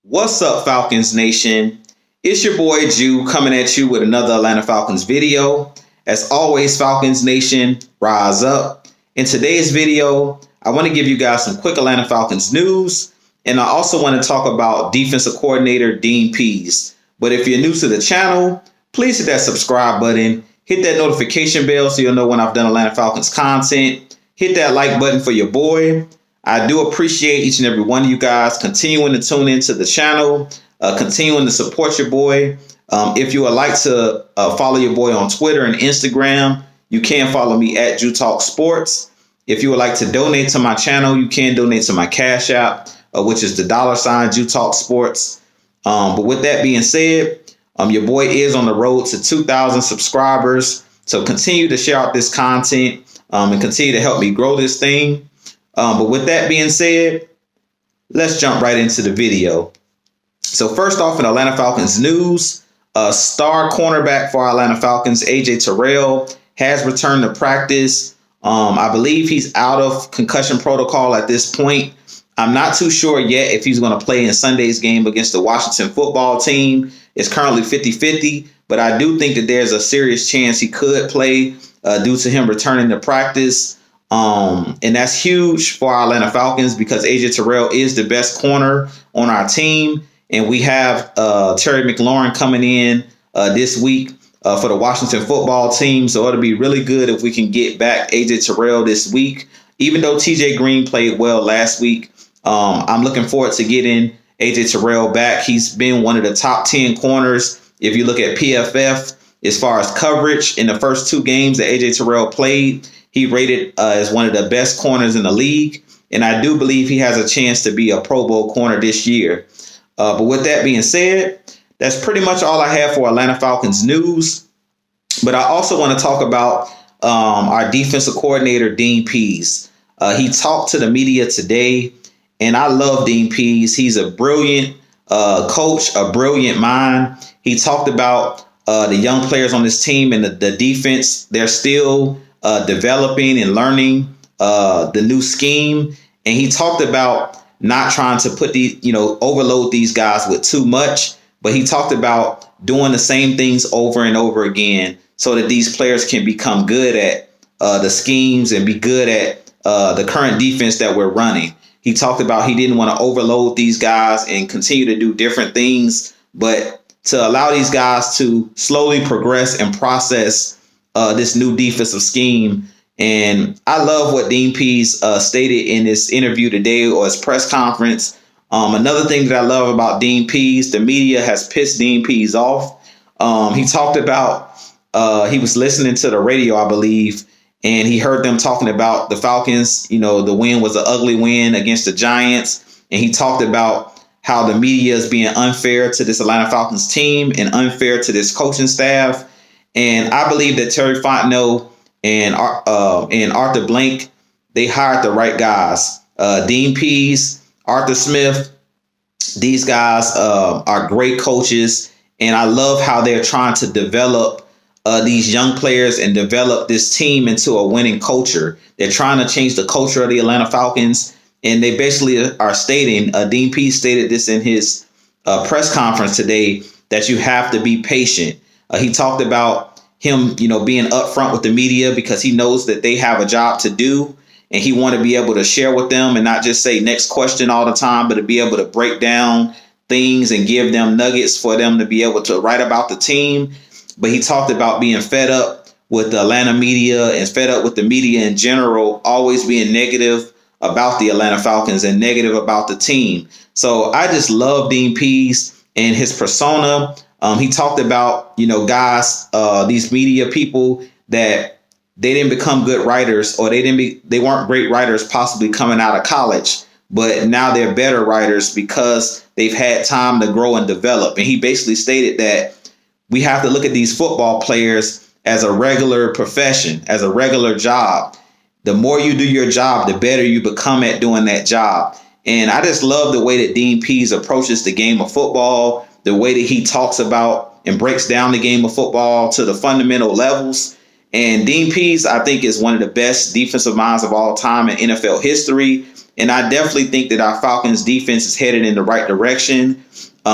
What's up, Falcons Nation? It's your boy Jew coming at you with another Atlanta Falcons video. As always, Falcons Nation, rise up. In today's video, I want to give you guys some quick Atlanta Falcons news, and I also want to talk about defensive coordinator Dean Pease. But if you're new to the channel, please hit that subscribe button, hit that notification bell so you'll know when I've done Atlanta Falcons content. Hit that like button for your boy. I do appreciate each and every one of you guys continuing to tune into the channel, continuing to support your boy. If you would like to follow your boy on Twitter and Instagram, you can follow me at Jew Talk Sports. If you would like to donate to my channel, you can donate to my Cash App, which is the $ Jew Talk Sports. But with that being said, your boy is on the road to 2,000 subscribers. So continue to share out this content and continue to help me grow this thing. But with that being said, let's jump right into the video. So first off, in Atlanta Falcons news, star cornerback for Atlanta Falcons, AJ Terrell, has returned to practice. I believe he's out of concussion protocol at this point. I'm not too sure yet if he's going to play in Sunday's game against the Washington football team. It's currently 50-50, but I do think that there's a serious chance he could play due to him returning to practice. And that's huge for our Atlanta Falcons because AJ Terrell is the best corner on our team. And we have Terry McLaurin coming in this week for the Washington football team. So it'll be really good if we can get back AJ Terrell this week. Even though TJ Green played well last week, I'm looking forward to getting AJ Terrell back. He's been one of the top 10 corners. If you look at PFF, as far as coverage in the first 2 games that AJ Terrell played, he rated as one of the best corners in the league. And I do believe he has a chance to be a Pro Bowl corner this year. But with that being said, that's pretty much all I have for Atlanta Falcons news. But I also want to talk about our defensive coordinator, Dean Pease. He talked to the media today, and I love Dean Pease. He's a brilliant coach, a brilliant mind. He talked about the young players on this team and the defense. They're still developing and learning the new scheme. And he talked about not trying to overload these guys with too much, but he talked about doing the same things over and over again so that these players can become good at the schemes and be good at the current defense that we're running. He talked about he didn't want to overload these guys and continue to do different things, but to allow these guys to slowly progress and process this new defensive scheme. And I love what Dean Pease stated in his interview today or his press conference. Another thing that I love about Dean Pease, the media has pissed Dean Pease off. He talked about he was listening to the radio, I believe, and he heard them talking about the Falcons. The win was an ugly win against the Giants. And he talked about how the media is being unfair to this Atlanta Falcons team and unfair to this coaching staff. And I believe that Terry Fontenot and Arthur Blank, they hired the right guys. Dean Pease, Arthur Smith, these guys are great coaches. And I love how they're trying to develop these young players and develop this team into a winning culture. They're trying to change the culture of the Atlanta Falcons. And they basically are stating, Dean Pease stated this in his press conference today, that you have to be patient. He talked about him, being upfront with the media because he knows that they have a job to do. And he want to be able to share with them and not just say next question all the time, but to be able to break down things and give them nuggets for them to be able to write about the team. But he talked about being fed up with the Atlanta media and fed up with the media in general, always being negative about the Atlanta Falcons and negative about the team. So I just love Dean Pease and his persona. He talked about, guys, these media people that they didn't become good writers or they weren't great writers possibly coming out of college, but now they're better writers because they've had time to grow and develop. And he basically stated that we have to look at these football players as a regular profession, as a regular job. The more you do your job, the better you become at doing that job. And I just love the way that Dean Pease approaches the game of football, the way that he talks about and breaks down the game of football to the fundamental levels. And Dean Pease, I think, is one of the best defensive minds of all time in NFL history. And I definitely think that our Falcons defense is headed in the right direction.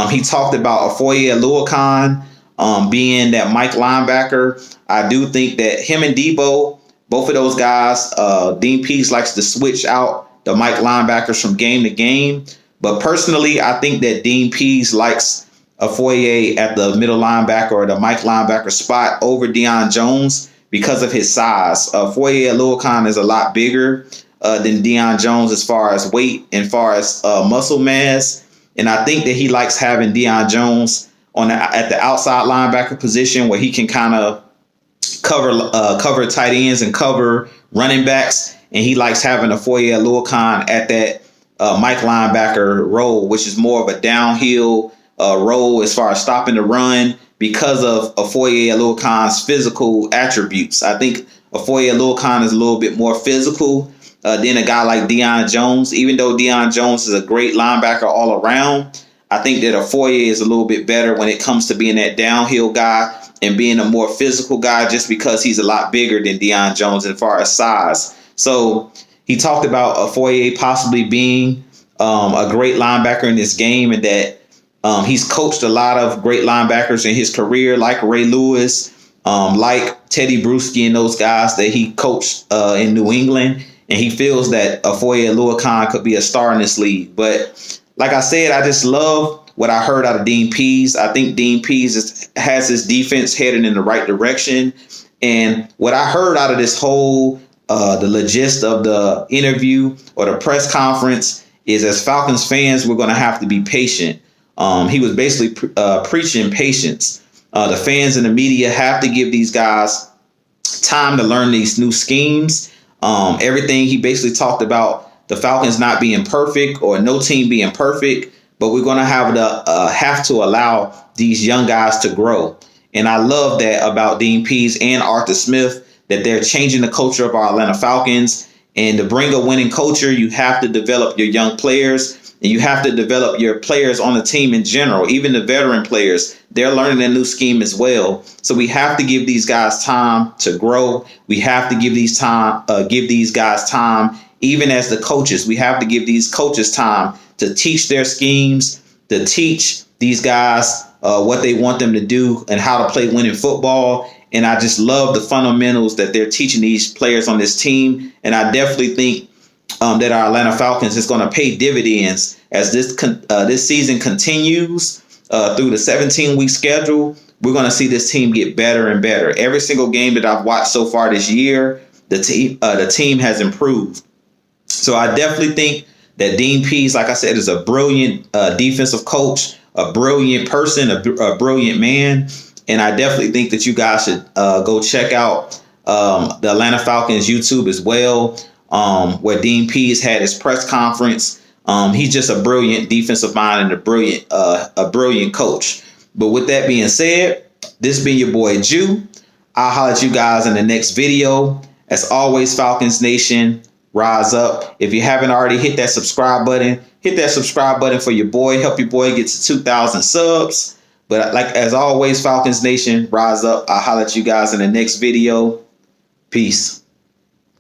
He talked about Ofoye Oluokun being that Mike linebacker. I do think that him and Debo, both of those guys, Dean Pease likes to switch out the Mike linebackers from game to game. But personally, I think that Dean Pease likes Ofoye at the middle linebacker or the Mike linebacker spot over Deion Jones because of his size. Ofoye Oluokun is a lot bigger than Deion Jones as far as weight and far as muscle mass. And I think that he likes having Deion Jones at the outside linebacker position where he can kind of cover tight ends and cover running backs. And he likes having Ofoye Oluokun at that Mike linebacker role, which is more of a downhill role as far as stopping the run because of Ofoye Oluokun's physical attributes. I think Ofoye Oluokun is a little bit more physical than a guy like Deion Jones. Even though Deion Jones is a great linebacker all around, I think that Ofoye is a little bit better when it comes to being that downhill guy and being a more physical guy just because he's a lot bigger than Deion Jones as far as size. So he talked about Ofoye possibly being a great linebacker in this game and that he's coached a lot of great linebackers in his career like Ray Lewis, like Teddy Bruschi and those guys that he coached in New England. And he feels that Ofoye Oluokun could be a star in this league. But like I said, I just love what I heard out of Dean Pease. I think Dean Pease has his defense headed in the right direction. And what I heard out of this whole, the gist of the interview or the press conference is as Falcons fans, we're going to have to be patient. He was basically preaching patience. The fans and the media have to give these guys time to learn these new schemes. Everything he basically talked about the Falcons not being perfect or no team being perfect, but we're going to have to allow these young guys to grow. And I love that about Dean Pease and Arthur Smith, that they're changing the culture of our Atlanta Falcons. And to bring a winning culture, you have to develop your young players and you have to develop your players on the team in general, even the veteran players. They're learning a new scheme as well. So we have to give these guys time to grow. We have to give these guys time, even as the coaches. We have to give these coaches time to teach their schemes, to teach these guys what they want them to do and how to play winning football. And I just love the fundamentals that they're teaching these players on this team. And I definitely think that our Atlanta Falcons is going to pay dividends as this season continues through the 17-week schedule. We're going to see this team get better and better. Every single game that I've watched so far this year, the team has improved. So I definitely think that Dean Pease, like I said, is a brilliant defensive coach, a brilliant person, a brilliant man. And I definitely think that you guys should go check out the Atlanta Falcons YouTube as well, where Dean Pease had his press conference. He's just a brilliant defensive mind and a brilliant coach. But with that being said, this been your boy Jew. I'll holler at you guys in the next video. As always, Falcons Nation, rise up. If you haven't already, hit that subscribe button. Hit that subscribe button for your boy. Help your boy get to 2,000 subs. But like as always, Falcons Nation, rise up. I'll holler at you guys in the next video. Peace.